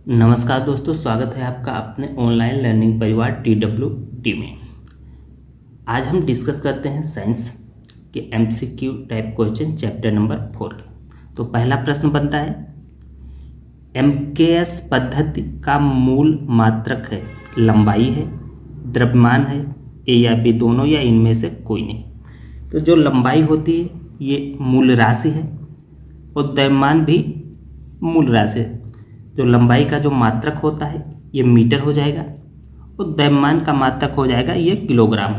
नमस्कार दोस्तों, स्वागत है आपका अपने ऑनलाइन लर्निंग परिवार TWT में। आज हम डिस्कस करते हैं साइंस के MCQ type question chapter number 4 के। तो पहला प्रश्न बनता है, MKS पद्धति का मूल मात्रक है, लंबाई है, द्रव्यमान है, A या B दोनों या इनमें से कोई नहीं। तो जो लंबाई होती है ये मूल राशि है और द्रव्यमान भी मूल राशि है। जो लंबाई का जो मात्रक होता है ये मीटर हो जाएगा और द्रव्यमान का मात्रक हो जाएगा ये किलोग्राम।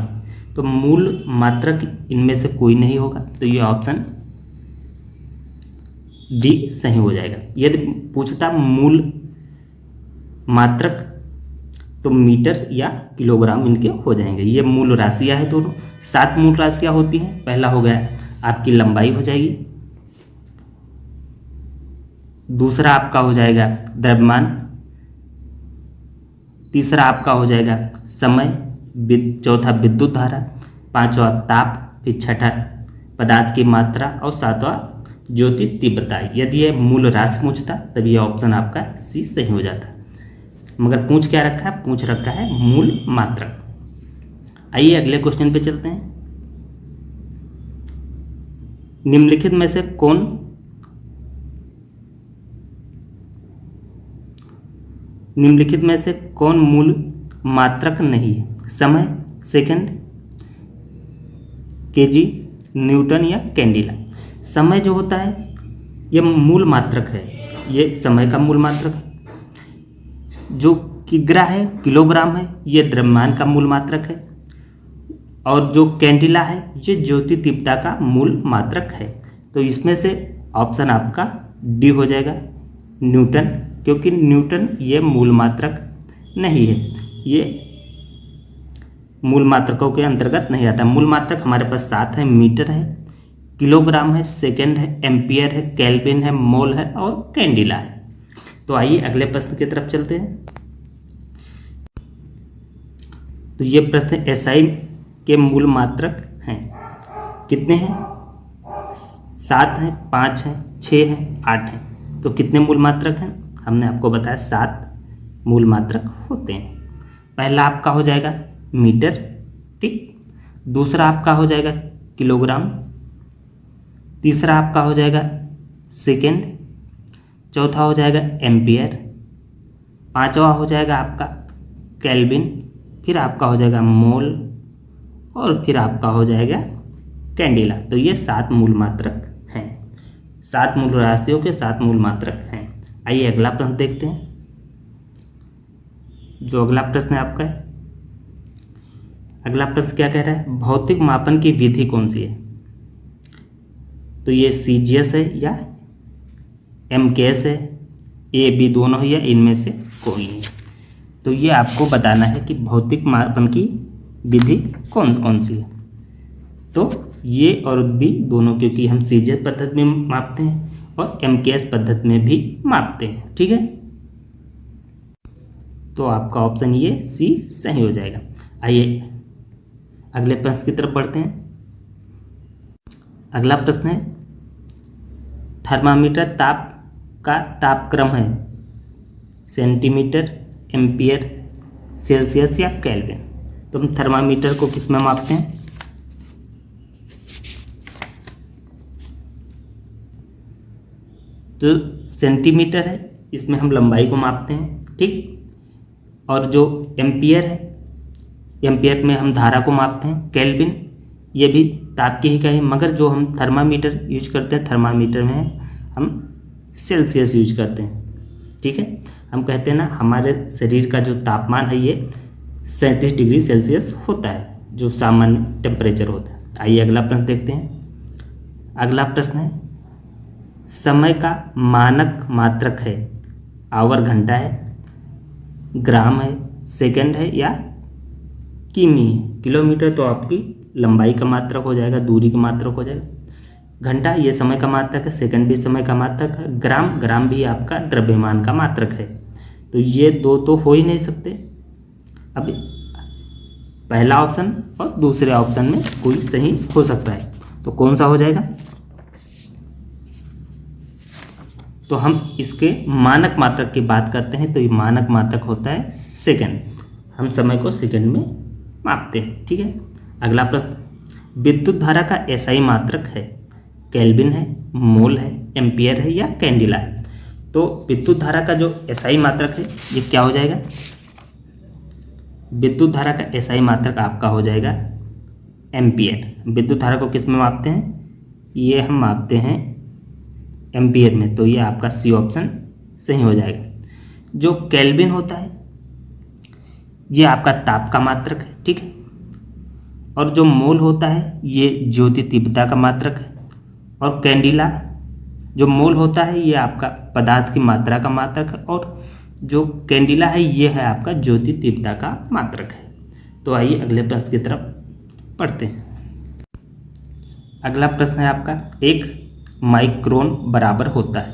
तो मूल मात्रक इनमें से कोई नहीं होगा, तो ये ऑप्शन डी सही हो जाएगा। यदि पूछता मूल मात्रक तो मीटर या किलोग्राम इनके हो जाएंगे। ये मूल राशियां हैं दोनों, 7 मूल राशियां होती हैं। पहला हो गया आपकी लंबाई हो जाएगी, दूसरा आपका हो जाएगा द्रव्यमान, तीसरा आपका हो जाएगा समय, चौथा विद्युत धारा, पांचवा ताप, फिर छठा पदार्थ की मात्रा और सातवां ज्योति तीव्रता। यदि ये मूल राशि पूछता तब ये ऑप्शन आपका सी सही हो जाता, मगर पूछ क्या रखा है? पूछ रखा है मूल मात्रक। आइए अगले क्वेश्चन पे चलते हैं। निम्नलिखित में से कौन मूल मात्रक नहीं है? समय, सेकंड, केजी, न्यूटन या कैंडिला। समय जो होता है ये मूल मात्रक है, ये समय का मूल मात्रक है। जो किग्रा है, किलोग्राम है, ये द्रव्यमान का मूल मात्रक है। और जो कैंडिला है ये ज्योति तीव्रता का मूल मात्रक है। तो इसमें से ऑप्शन आपका डी हो जाएगा, न्यूटन, क्योंकि न्यूटन ये मूल मात्रक नहीं है, ये मूल मात्रकों के अंतर्गत नहीं आता। मूल मात्रक हमारे पास 7 है, मीटर है, किलोग्राम है, सेकंड है, एम्पियर है, केल्विन है, मोल है और कैंडिला है। तो आइए अगले प्रश्न की तरफ चलते हैं। तो ये प्रश्न SI के मूल मात्रक हैं, कितने हैं? 7 हैं, 5 हैं, 6 हैं, 8 हैं। तो कितने मूल मात्रक हैं? हमने आपको बताया 7 मूल मात्रक होते हैं। पहला आपका हो जाएगा मीटर, ठीक, दूसरा आपका हो जाएगा किलोग्राम, तीसरा आपका हो जाएगा सेकंड, चौथा हो जाएगा एम्पियर, पांचवा हो जाएगा आपका केल्विन, फिर आपका हो जाएगा मोल और फिर आपका हो जाएगा कैंडिला। तो ये 7 मूल मात्रक हैं, 7 मूल राशियों के 7 मूल मात्रक हैं। आइए अगला प्रश्न देखते हैं। जो अगला प्रश्न है आपका, अगला प्रश्न क्या कह रहा है? भौतिक मापन की विधि कौन सी है? तो ये CGS है या MKS है, A B दोनों है या इनमें से कोई नहीं। तो ये आपको बताना है कि भौतिक मापन की विधि कौन कौन सी है। तो ये और B दोनों, क्योंकि हम CGS पद्धति में मापते हैं और MKS पद्धति में भी मापते हैं, ठीक है। तो आपका ऑप्शन ये सी सही हो जाएगा। आइए अगले प्रश्न की तरफ बढ़ते हैं। अगला प्रश्न है, थर्मामीटर ताप का तापक्रम है सेंटीमीटर, एम्पियर, सेल्सियस या केल्विन। तो हम थर्मामीटर को किस में मापते हैं? तो सेंटीमीटर है, इसमें हम लंबाई को मापते हैं, ठीक। और जो एम्पियर है, एम्पियर में हम धारा को मापते हैं। केल्विन ये भी ताप की ही का है, मगर जो हम थर्मामीटर यूज करते हैं, थर्मामीटर में हम सेल्सियस यूज करते हैं, ठीक है। हम कहते हैं ना हमारे शरीर का जो तापमान है ये 37 डिग्री सेल्सियस होता है, जो सामान्य टेम्परेचर होता है। आइए अगला प्रश्न देखते हैं। अगला प्रश्न है, समय का मानक मात्रक है, आवर घंटा है, ग्राम है, सेकंड है या किमी है। किलोमीटर तो आपकी लंबाई का मात्रक हो जाएगा, दूरी का मात्रक हो जाएगा। घंटा ये समय का मात्रक है, सेकंड भी समय का मात्रक है, ग्राम भी आपका द्रव्यमान का मात्रक है। तो ये दो तो हो ही नहीं सकते। अब पहला ऑप्शन और दूसरे ऑप्शन में कोई सही हो सकता है, तो कौन सा हो जाएगा? तो हम इसके मानक मात्रक की बात करते हैं, तो ये मानक मात्रक होता है सेकंड। हम समय को सेकंड में मापते हैं, ठीक है। अगला प्रश्न, विद्युत धारा का एसआई मात्रक है, केल्विन है, मोल है, एम्पियर है या कैंडिला है। तो विद्युत धारा का जो एसआई मात्रक है ये क्या हो जाएगा, विद्युत धारा का एसआई मात्रक आपका हो जाएगा एम्पियर। विद्युत धारा को किस में मापते हैं, ये हम मापते हैं एम्पियर में, तो ये आपका सी ऑप्शन सही हो जाएगा। जो केल्विन होता है ये आपका ताप का मात्रक है, ठीक है। और जो मोल होता है ये ज्योति तीव्रता का मात्रक है। और कैंडिला जो मोल होता है ये आपका पदार्थ की मात्रा का मात्रक है। और जो कैंडिला है ये है आपका ज्योति तीव्रता का मात्रक है। तो आइए अगले प्रश्न की तरफ पढ़ते हैं। अगला प्रश्न है आपका, एक माइक्रोन बराबर होता है,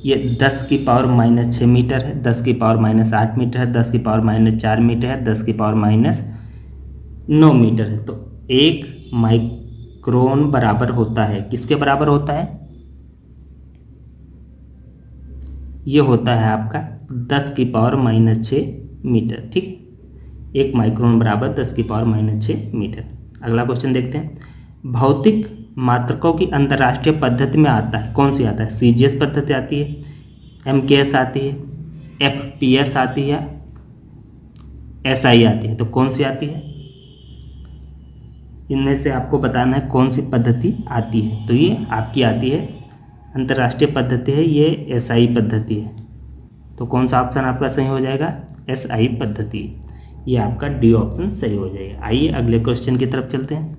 ये 10 की पावर -6 मीटर है, 10 की पावर -8 मीटर है, 10 की पावर -4 मीटर है, 10 की पावर -9 मीटर है। तो एक माइक्रोन बराबर होता है, किसके बराबर होता है, ये होता है आपका 10 की पावर -6 मीटर, ठीक है। एक माइक्रोन बराबर 10 की पावर -6 मीटर। अगला क्वेश्चन देखते हैं, भौतिक मात्रकों की अंतर्राष्ट्रीय पद्धति में आता है, कौन सी आता है, सीजीएस पद्धति आती है, एमकेएस आती है, एफपीएस आती है, एसआई आती है। तो कौन सी आती है, इनमें से आपको बताना है कौन सी पद्धति आती है। तो ये आपकी आती है अंतर्राष्ट्रीय पद्धति है, ये एसआई पद्धति है। तो कौन सा ऑप्शन आपका सही हो जाएगा, एसआई पद्धति, ये आपका डी ऑप्शन सही हो जाएगा। आइए अगले क्वेश्चन की तरफ चलते हैं।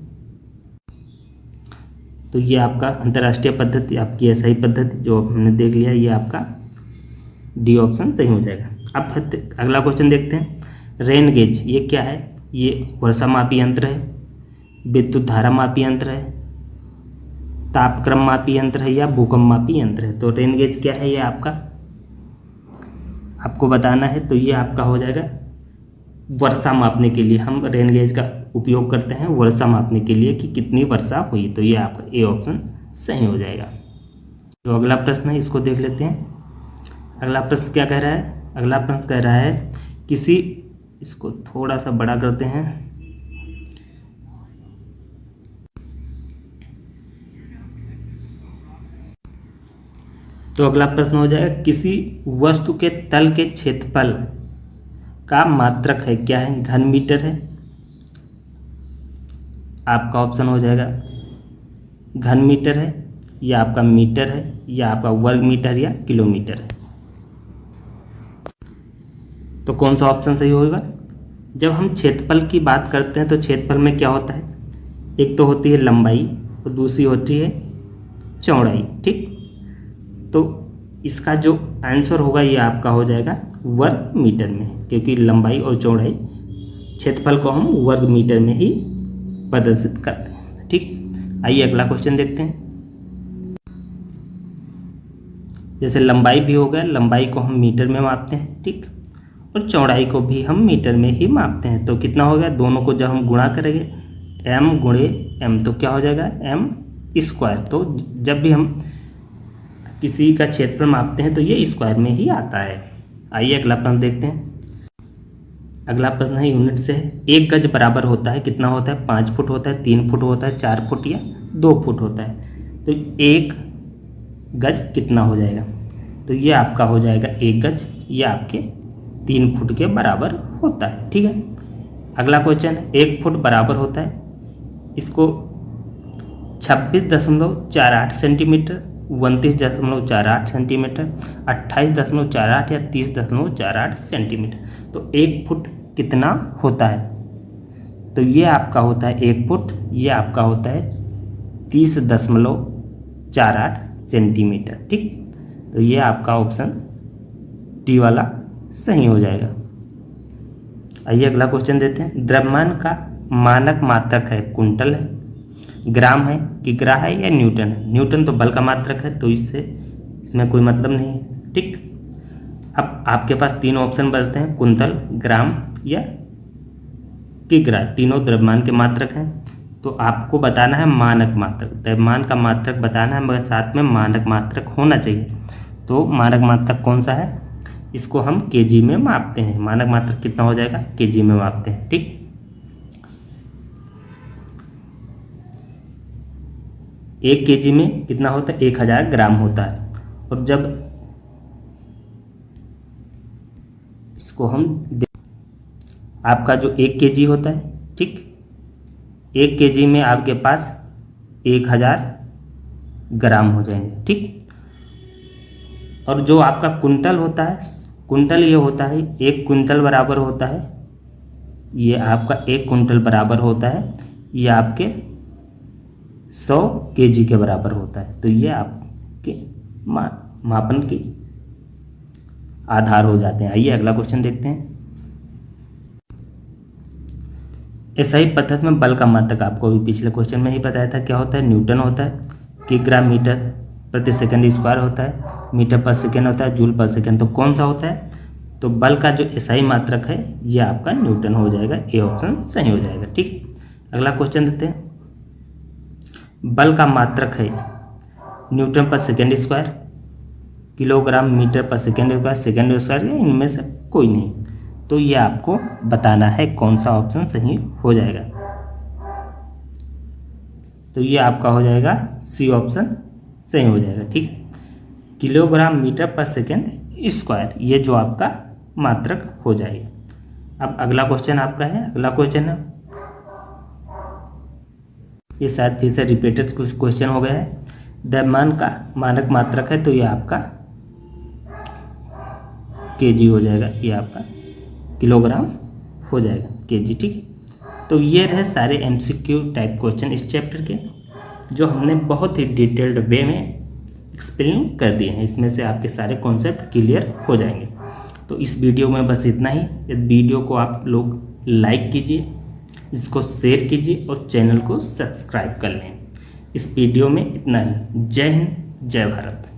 तो ये आपका अंतर्राष्ट्रीय पद्धति, आपकी एसआई पद्धति जो हमने देख लिया, ये आपका डी ऑप्शन सही हो जाएगा। अब अगला क्वेश्चन देखते हैं, रेन गेज ये क्या है, ये वर्षा मापी यंत्र है, विद्युत धारा मापी यंत्र है, तापक्रम मापी यंत्र है या भूकंप मापी यंत्र है। तो रेन गेज क्या है, ये आपका आपको बताना है। तो ये आपका हो जाएगा वर्षा मापने के लिए, हम रेन गेज का उपयोग करते हैं वर्षा मापने के लिए कि कितनी वर्षा हुई। तो ये आपका ए ऑप्शन सही हो जाएगा। तो अगला प्रश्न है, इसको देख लेते हैं। अगला प्रश्न क्या कह रहा है, अगला प्रश्न कह रहा है किसी, इसको थोड़ा सा बड़ा करते हैं। तो अगला प्रश्न हो जाएगा, किसी वस्तु के तल के क्षेत्रफल का मात्रक है, क्या है, घन मीटर है। आपका ऑप्शन हो जाएगा घन मीटर है, या आपका मीटर है, या आपका वर्ग मीटर या किलोमीटर है। तो कौन सा ऑप्शन सही होगा, जब हम क्षेत्रफल की बात करते हैं तो क्षेत्रफल में क्या होता है, एक तो होती है लंबाई और दूसरी होती है चौड़ाई, ठीक। तो इसका जो आंसर होगा ये आपका हो जाएगा वर्ग मीटर में, क्योंकि लंबाई और चौड़ाई क्षेत्रफल को हम वर्ग मीटर में ही प्रदर्शित करते हैं, ठीक। आइए अगला क्वेश्चन देखते हैं। जैसे लंबाई भी हो गया, लंबाई को हम मीटर में मापते हैं, ठीक, और चौड़ाई को भी हम मीटर में ही मापते हैं। तो कितना हो गया, दोनों को जब हम गुणा करेंगे m गुणे m तो क्या हो जाएगा m²। तो जब भी हम किसी का क्षेत्रफल मापते हैं तो ये स्क्वायर में ही आता है। आइए अगला प्रश्न देखते हैं। अगला प्रश्न है यूनिट से, एक गज बराबर होता है, कितना होता है, 5 फुट होता है, 3 फुट होता है, 4 फुट या 2 फुट होता है। तो एक गज कितना हो जाएगा, तो ये आपका हो जाएगा एक गज, ये आपके 3 फुट के बराबर होता है, ठीक है। अगला क्वेश्चन है, 1 फुट बराबर होता है, इसको 26.48 सेंटीमीटर, 29.48 सेंटीमीटर, 28.48 या 30.48 सेंटीमीटर। तो 1 फुट कितना होता है, तो ये आपका होता है 1 फुट, ये आपका होता है 30.48 सेंटीमीटर, ठीक। तो ये आपका ऑप्शन डी वाला सही हो जाएगा। आइए अगला क्वेश्चन देते हैं, द्रव्यमान का मानक मात्रक है, कुंटल है, ग्राम है, किग्रा है या न्यूटन है। न्यूटन तो बल का मात्रक है, तो इसमें कोई मतलब नहीं है, ठीक। अब आपके पास 3 ऑप्शन बचते हैं, कुंतल, ग्राम या किग्रा, तीनों द्रव्यमान के मात्रक हैं। तो आपको बताना है मानक मात्रक, द्रव्यमान का मात्रक बताना है, मगर साथ में मानक मात्रक होना चाहिए। तो मानक मात्रक कौन सा है, इसको हम केजी में मापते हैं। मानक मात्रक कितना हो जाएगा, केजी में मापते हैं। ठीक, एक केजी में कितना होता है, 1000 ग्राम होता है। और जब इसको हम आपका जो 1 केजी होता है, ठीक, 1 केजी में आपके पास 1000 ग्राम हो जाएंगे। ठीक, और जो आपका कुंटल होता है, कुंटल ये होता है 1 कुंटल बराबर होता है, ये आपका 1 कुंटल बराबर होता है, ये आपके 100 केजी के बराबर होता है। तो ये आपके मापन के आधार हो जाते हैं। आइए अगला क्वेश्चन देखते हैं। ऐसा ही पद्धति में बल का मात्रक आपको भी पिछले क्वेश्चन में ही बताया था, क्या होता है, न्यूटन होता है, किग्रा मीटर प्रति सेकंड स्क्वायर होता है, मीटर पर सेकंड होता है, जूल पर सेकंड। तो कौन सा होता है, तो बल का जो एसआई मात्रक है ये आपका न्यूटन हो जाएगा। ए ऑप्शन सही हो जाएगा। ठीक, अगला क्वेश्चन देते हैं। बल का मात्रक है न्यूटन पर सेकंड स्क्वायर, किलोग्राम मीटर पर सेकंड स्क्वायर, या इनमें से कोई नहीं। तो ये आपको बताना है कौन सा ऑप्शन सही हो जाएगा। तो ये आपका हो जाएगा सी ऑप्शन सही हो जाएगा। ठीक है, किलोग्राम मीटर पर सेकंड स्क्वायर, ये जो आपका मात्रक हो जाएगा। अब अगला क्वेश्चन आपका है, अगला क्वेश्चन है, ये शायद फिर से रिपीटेड कुछ क्वेश्चन हो गया है। द्रव्यमान का मानक मात्रक है, तो ये आपका केजी हो जाएगा, ये आपका किलोग्राम हो जाएगा, केजी। ठीक है, तो ये रहे सारे एमसीक्यू टाइप क्वेश्चन इस चैप्टर के, जो हमने बहुत ही डिटेल्ड वे में एक्सप्लेन कर दिए हैं। इसमें से आपके सारे कॉन्सेप्ट क्लियर हो जाएंगे। तो इस वीडियो में बस इतना ही। इस वीडियो को आप लोग लाइक कीजिए, इसको शेयर कीजिए और चैनल को सब्सक्राइब कर लें। इस वीडियो में इतना ही। जय हिंद, जय भारत।